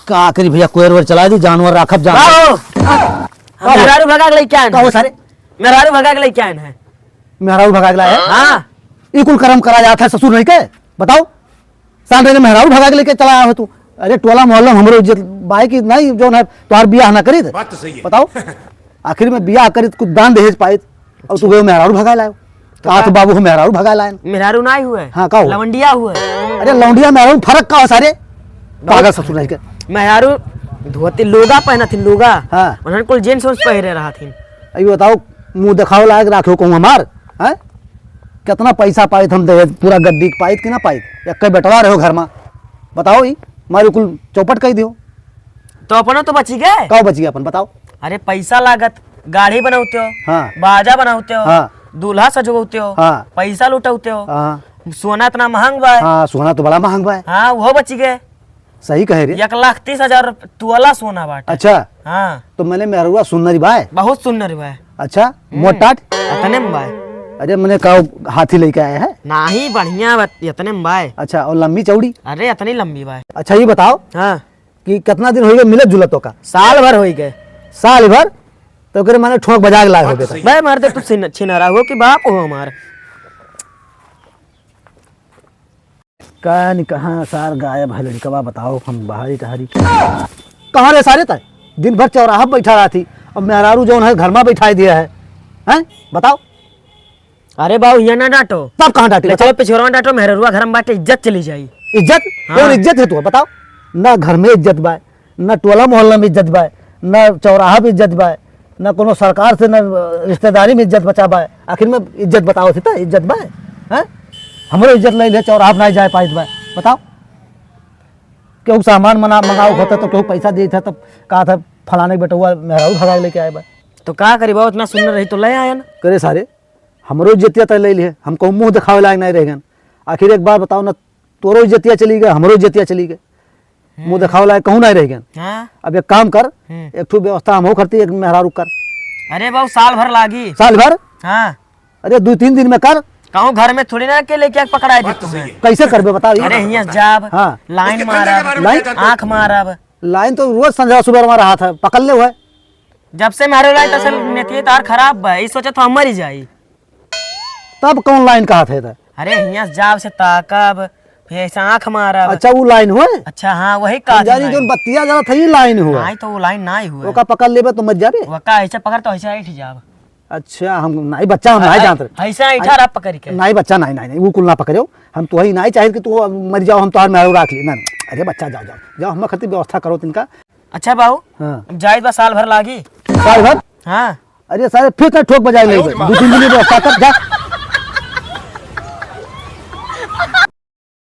का करी भैया कोयर चला दी जानवर राखब जानवर मेहरारू भगा के लेके आए का हो सारे मेहरारू भगा के लेके आए हैं। मेहरारू भगा के लाया हाँ ई कुल कर्म करा जाता है ससुर नहीं के बताओ सांड ने मेहरारू भगा के लेके चला आया हो तू अरे टोला मोहल्ला में हमरो इज्जत बाई की नहीं जो है तोहार बियाह ना करी बात तो सही है। बताओ आखिर में बियाह करी कुछ दान दहेज पाई और तू गए मेहरारू भगा लायो कहा तो बाबू हो मेहरारू भगा लाए मेहरारू ना ही हुए हाँ का हो लवंडिया हुए अरे लौंडिया मेहरारू फर्क का हो सारे पागल ससुर नहीं के मेहरारू धोती लोगा पहना थी लोगा हाँ उन्होंने कुल जींस उन्स पहरे रहा थी। अभी बताओ मुंह दिखाओ लायक राखो कहूँ हमार है कितना पैसा पाई हम दहेज पूरा गड्डी पाई कि ना पाई एक बेटवा रहो घर में बताओ ही मारे कुल चौपट कही दियो तो अपना तो बची गए का बच गया अपन बताओ अरे पैसा लागत गाड़ी बनाते हो हाँ बाजा बनाते हो हाँ दूल्हा सजवाते हो हाँ पैसा लुटाते हो हाँ सोना इतना महंग बा हाँ सोना तो बड़ा महंगा है हाँ वो बची गए सही कहे रे 1,30,000 तोला सोना बाट। अच्छा हाँ तो मैंने मेहरुआ सुनरी बाय बहुत सुंदर बा अच्छा मोटाट इतने में बा अरे मैंने कहा हाथी लेके आया है ना ही बढ़िया बा इतने में बा। अच्छा और लंबी चौड़ी अरे इतनी लंबी बा। अच्छा ये बताओ हाँ कि कितना दिन हो गए मिलत जुलतों का साल भर हो गए साल भर तो करे मैंने ठोक बजा के लाए हो गए भाई मारते तू छिनारा हो कि बाप हो हमार कहाँ सार गायब है लड़कवा बताओ हम बाहरी टहरी कहाँ रे सारे तय दिन भर चौराहा बैठा रहा थी और मेहरारू जो है घर में बैठा दिया है हैं बताओ अरे बाबू ये ना डांटो तब कहाँ डांटे चलो पिछोरा डांटो मेहरुआ घर में बाटे इज्जत चली जाई इज्जत हाँ। कौन इज्जत है तू बताओ ना घर में इज्जत बा न टोला मोहल्ला में इज्जत बा न चौराहा में इज्जत बा न कोनो सरकार से न रिश्तेदारी में इज्जत बचा बा आखिर में इज्जत बताओ थी तो इज्जत बा हैं हमरो इज्जत ले ले चौराहा नहीं जाए पाई बा बताओ केहू सामान मंगाओ होता तो केहू पैसा दिए था तब कहा था फलाने बेटा हुआ मेहरारू भगा लेके आए बा तो का करी बाबू इतना सुंदर रही तो ले आया ना करे सारे हमरो इज्जतिया तय ले लिए हम कहूँ मुँह दिखावे लायक नहीं रह गए आखिर एक बार बताओ ना तोरो इज्जतिया चली गए हमरो इज्जतिया चली गए मुँह दिखावे लायक कहूँ नहीं रह गए हाँ? अब एक काम कर एक ठू व्यवस्था हम हो करती एक मेहरारू कर अरे बाबू साल भर लागी साल भर हाँ अरे 2-3 दिन में कर कहूँ घर में थोड़ी ना के लेके पकड़ाए दी तुम्हें कैसे करबे बताओ अरे यहाँ जाब हाँ लाइन मारब लाइन आँख मारब लाइन तो रोज संध्या सुबह में रहा था पकड़ ले हुआ जब से मारो लाइन तब से नेतिये तार खराब बा ई सोचा तो हम मर जाई तब कौन लाइन कहा थे अरे यहाँ जाब से ताकब फिर ऐसा आँख मारब अच्छा वो लाइन हुआ अच्छा हाँ वही का जानी जो बत्तिया जरा था ये लाइन हुआ नहीं तो वो लाइन ना ही हुआ ओका पकड़ लेबे तो मत जाबे वो का ऐसा पकड़ तो ऐसा ऐठ जाब अच्छा हम नहीं बच्चा हम नहीं जानते ऐसा ऐठा रहा पकड़ के नहीं बच्चा नहीं नहीं नहीं वो कुल ना पकड़ो हम तो ही नहीं चाहे कि तू मर जाओ हम तो मेहरारू राख ली ना अरे बच्चा जाओ जाओ जाओ हम खातिर व्यवस्था करो तिनका अच्छा बाबू हाँ जायद बा साल भर लागी साल भर हाँ अरे सारे फिर ठोक बजाए ले 2-3 दिन में व्यवस्था कर जा